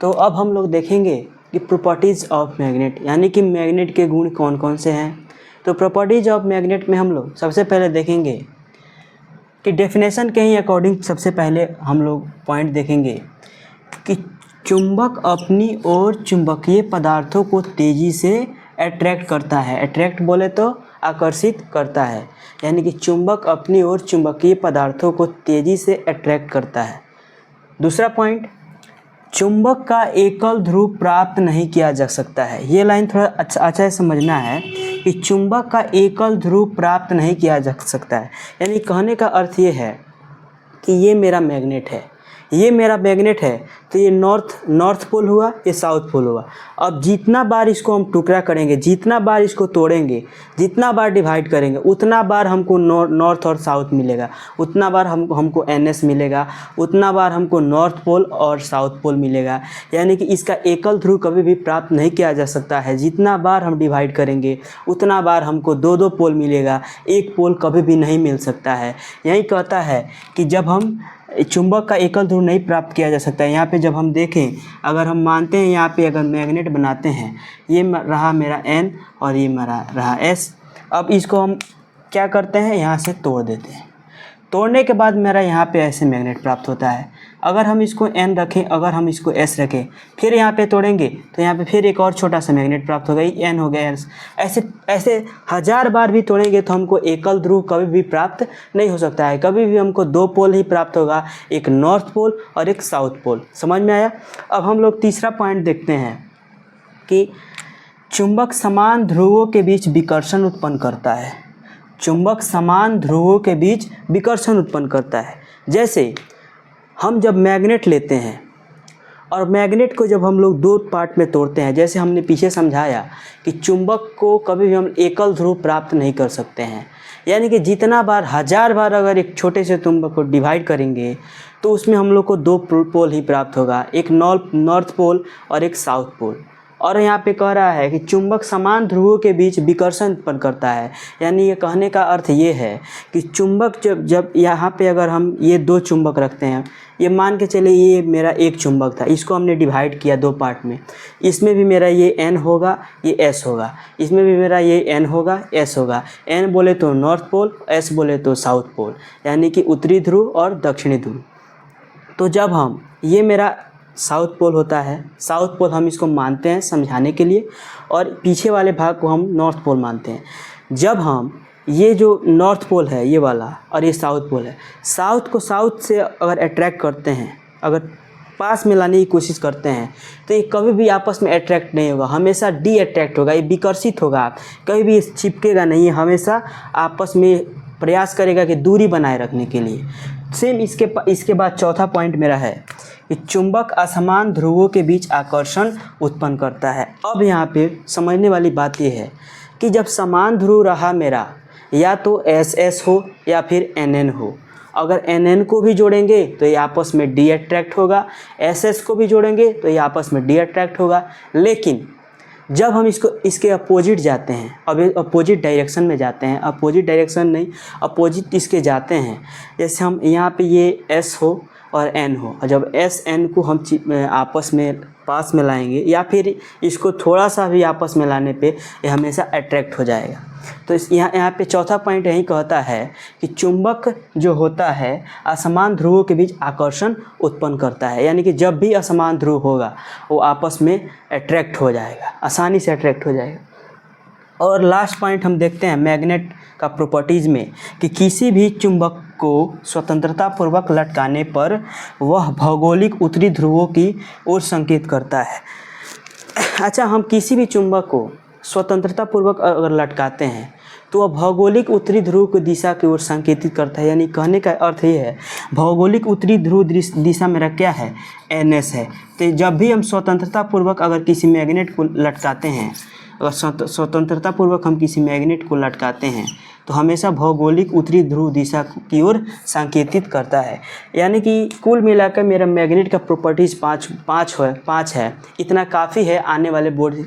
तो अब हम लोग देखेंगे कि प्रॉपर्टीज़ ऑफ मैग्नेट, यानी कि मैग्नेट के गुण कौन कौन से हैं। तो प्रॉपर्टीज़ ऑफ मैग्नेट में हम लोग सबसे पहले देखेंगे कि डेफिनेशन के ही अकॉर्डिंग सबसे पहले हम लोग पॉइंट देखेंगे कि चुंबक अपनी ओर चुंबकीय पदार्थों को तेज़ी से अट्रैक्ट करता है। अट्रैक्ट बोले तो आकर्षित करता है, यानी कि चुंबक अपनी ओर चुंबकीय पदार्थों को तेज़ी से अट्रैक्ट करता है। दूसरा पॉइंट, चुंबक का एकल ध्रुव प्राप्त नहीं किया जा सकता है। ये लाइन थोड़ा अच्छा से समझना है कि चुंबक का एकल ध्रुव प्राप्त नहीं किया जा सकता है, यानी कहने का अर्थ ये है कि ये मेरा मैग्नेट है, ये मेरा मैग्नेट है, तो ये नॉर्थ पोल हुआ, ये साउथ पोल हुआ। अब जितना बार इसको हम टुकड़ा करेंगे, जितना बार इसको तोड़ेंगे, जितना बार डिवाइड करेंगे, उतना बार हमको नॉर्थ और साउथ मिलेगा, उतना बार हमको NS मिलेगा, उतना बार हमको नॉर्थ पोल और साउथ पोल मिलेगा। यानी कि इसका एकल ध्रुव कभी भी प्राप्त नहीं किया जा सकता है। जितना बार हम डिवाइड करेंगे उतना बार हमको दो पोल मिलेगा, एक पोल कभी भी नहीं मिल सकता है। यही कहता है कि जब हम चुंबक का एकल ध्रुव नहीं प्राप्त किया जा सकता है। यहाँ पे जब हम देखें, अगर हम मानते हैं यहाँ पे अगर मैग्नेट बनाते हैं, ये रहा मेरा N और ये मेरा रहा S। अब इसको हम क्या करते हैं, यहाँ से तोड़ देते हैं। तोड़ने के बाद मेरा यहाँ पे ऐसे मैग्नेट प्राप्त होता है। अगर हम इसको N रखें, अगर हम इसको S रखें, फिर यहाँ पे तोड़ेंगे तो यहाँ पे फिर एक और छोटा सा मैग्नेट प्राप्त होगा, ये N हो गया S। ऐसे 1000 बार भी तोड़ेंगे तो हमको एकल ध्रुव कभी भी प्राप्त नहीं हो सकता है। कभी भी हमको दो पोल ही प्राप्त होगा, एक नॉर्थ पोल और एक साउथ पोल। समझ में आया। अब हम लोग तीसरा पॉइंट देखते हैं कि चुंबक समान ध्रुवों के बीच विकर्षण उत्पन्न करता है। चुंबक समान ध्रुवों के बीच विकर्षण उत्पन्न करता है। जैसे हम जब मैग्नेट लेते हैं और मैग्नेट को जब हम लोग दो पार्ट में तोड़ते हैं, जैसे हमने पीछे समझाया कि चुंबक को कभी भी हम एकल ध्रुव प्राप्त नहीं कर सकते हैं। यानी कि जितना बार 1000 बार अगर एक छोटे से चुंबक को डिवाइड करेंगे तो उसमें हम लोग को दो पोल ही प्राप्त होगा, एक नॉर्थ पोल और एक साउथ पोल। और यहाँ पे कह रहा है कि चुंबक समान ध्रुवों के बीच विकर्षण उत्पन्न करता है। यानी ये कहने का अर्थ ये है कि चुंबक जब यहाँ पे अगर हम ये दो चुंबक रखते हैं, ये मान के चले ये मेरा एक चुंबक था, इसको हमने डिवाइड किया दो पार्ट में, इसमें भी मेरा ये N होगा, ये S होगा, इसमें भी मेरा ये N होगा, S होगा। N बोले तो नॉर्थ पोल, S बोले तो साउथ पोल, यानी कि उत्तरी ध्रुव और दक्षिणी ध्रुव। तो जब हम ये मेरा साउथ पोल होता है, साउथ पोल हम इसको मानते हैं समझाने के लिए, और पीछे वाले भाग को हम नॉर्थ पोल मानते हैं। जब हम ये जो नॉर्थ पोल है ये वाला और ये साउथ पोल है, साउथ को साउथ से अगर अट्रैक्ट करते हैं, अगर पास में लाने की कोशिश करते हैं, तो ये कभी भी आपस में अट्रैक्ट नहीं होगा, हमेशा डी अट्रैक्ट होगा, ये विकर्षित होगा, कभी भी चिपकेगा नहीं, हमेशा आपस में प्रयास करेगा कि दूरी बनाए रखने के लिए। सेम इसके बाद चौथा पॉइंट मेरा है कि चुंबक असमान ध्रुवों के बीच आकर्षण उत्पन्न करता है। अब यहाँ पे समझने वाली बात यह है कि जब समान ध्रुव रहा मेरा, या तो SS हो या फिर NN हो, अगर NN को भी जोड़ेंगे तो ये आपस में डी अट्रैक्ट होगा, SS को भी जोड़ेंगे तो ये आपस में डी अट्रैक्ट होगा। लेकिन जब हम इसके अपोजिट जाते हैं, अब अपोजिट डायरेक्शन में जाते हैं, अपोजिट डायरेक्शन नहीं, अपोजिट इसके जाते हैं, जैसे हम यहाँ पे ये S हो और N हो, और जब S N को हम आपस में पास में लाएंगे या फिर इसको थोड़ा सा भी आपस में लाने पे ये हमेशा अट्रैक्ट हो जाएगा। तो यहाँ पे चौथा पॉइंट यही कहता है कि चुंबक जो होता है असमान ध्रुवों के बीच आकर्षण उत्पन्न करता है। यानी कि जब भी असमान ध्रुव होगा वो आपस में अट्रैक्ट हो जाएगा, आसानी से अट्रैक्ट हो जाएगा। और लास्ट पॉइंट हम देखते हैं मैग्नेट का प्रॉपर्टीज़ में कि किसी भी चुंबक को स्वतंत्रता पूर्वक लटकाने पर वह भौगोलिक उत्तरी ध्रुवों की ओर संकेत करता है। अच्छा, हम किसी भी चुंबक को स्वतंत्रता पूर्वक अगर लटकाते हैं तो वह भौगोलिक उत्तरी ध्रुव की दिशा की ओर संकेतित करता है। यानी कहने का अर्थ ये है, भौगोलिक उत्तरी ध्रुव दिशा मेरा क्या है, NS है। तो जब भी हम स्वतंत्रता पूर्वक अगर किसी मैग्नेट को लटकाते हैं, अगर स्वतंत्रता पूर्वक हम किसी मैग्नेट को लटकाते हैं तो हमेशा भौगोलिक उत्तरी ध्रुव दिशा की ओर संकेतित करता है। यानी कि कुल मिलाकर मेरा मैग्नेट का प्रॉपर्टीज़ पाँच है। इतना काफ़ी है आने वाले बोर्ड